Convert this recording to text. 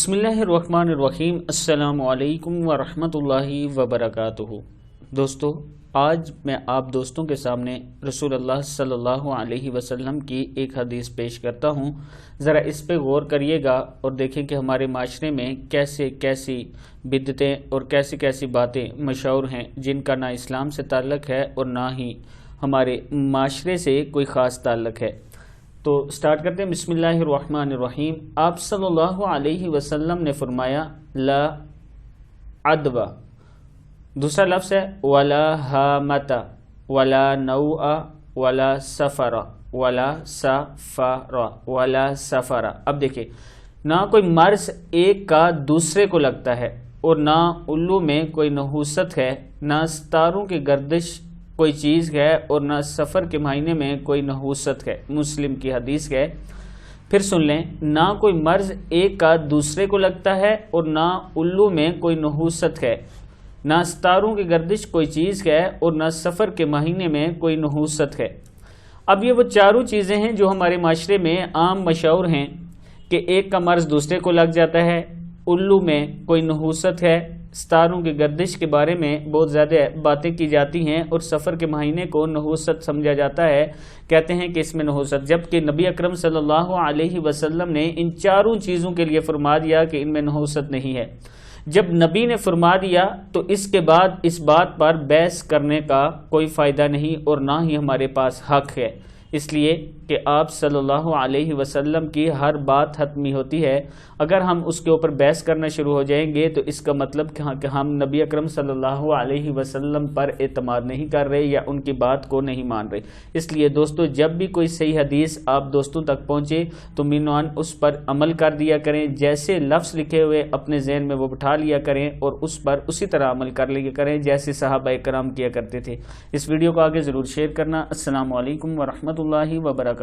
बिस्मिल्लाहिर्रहमानिर्रहीम। अस्सलामु अलैकुम वरहमतुल्लाहि वबरकातुहू। दोस्तों, आज मैं आप दोस्तों के सामने रसूल अल्लाह सल्लल्लाहु अलैहि वसल्लम की एक हदीस पेश करता हूँ। ज़रा इस पे गौर करिएगा और देखें कि हमारे माशरे में कैसे कैसी बिदतें और कैसी कैसी बातें मशहूर हैं जिनका ना इस्लाम से ताल्लुक़ है और ना ही हमारे माशरे से कोई ख़ास ताल्लुक़ है। तो स्टार्ट करते हैं। बिस्मिल्लाहिर्रहमानिर्रहीम। आप सल्लल्लाहु अलैहि वसल्लम ने फरमाया, ला अदवा, दूसरा लफ्ज़ है वला हामता वला नौआ वला सफ़रा वला सफ़रा वला सफ़रा। अब देखिए, ना कोई मर्ज़ एक का दूसरे को लगता है और ना उल्लू में कोई नहूसत है, ना सितारों की गर्दिश कोई चीज़ है और ना सफ़र के महीने में कोई नहूसत है। मुस्लिम की हदीस है। फिर सुन लें, ना कोई मर्ज़ एक का दूसरे को लगता है और ना उल्लू में कोई नहूसत है, ना सितारों की गर्दिश कोई चीज़ है और ना सफ़र के महीने में कोई नहूसत है। अब ये वो चारों चीज़ें हैं जो हमारे माशरे में आम मशहूर हैं कि एक का मर्ज़ दूसरे को लग जाता है, उल्लू में कोई नहूसत है, सितारों की गर्दिश के बारे में बहुत ज़्यादा बातें की जाती हैं और सफ़र के महीने को नहूसत समझा जाता है। कहते हैं कि इसमें नहूसत, जबकि नबी अकरम सल्लल्लाहु अलैहि वसल्लम ने इन चारों चीज़ों के लिए फरमा दिया कि इनमें नहूसत नहीं है। जब नबी ने फरमा दिया तो इसके बाद इस बात पर बहस करने का कोई फ़ायदा नहीं और ना ही हमारे पास हक़ है, इसलिए कि आप सल्लल्लाहु अलैहि वसल्लम की हर बात हतमी होती है। अगर हम उसके ऊपर बहस करना शुरू हो जाएंगे तो इसका मतलब कि हम नबी अकरम सल्लल्लाहु अलैहि वसल्लम पर एतमाद नहीं कर रहे या उनकी बात को नहीं मान रहे। इसलिए दोस्तों, जब भी कोई सही हदीस आप दोस्तों तक पहुँचे तो मिनवान उस पर अमल कर दिया करें। जैसे लफ्ज़ लिखे हुए अपने जहन में वो बिठा लिया करें और उस पर उसी तरह अमल कर लिया करें जैसे सहाबा किराम किया करते थे। इस वीडियो को आगे ज़रूर शेयर करना। अस्सलामु अलैकुम वरहमतुल्लाहि वबरकातुहू।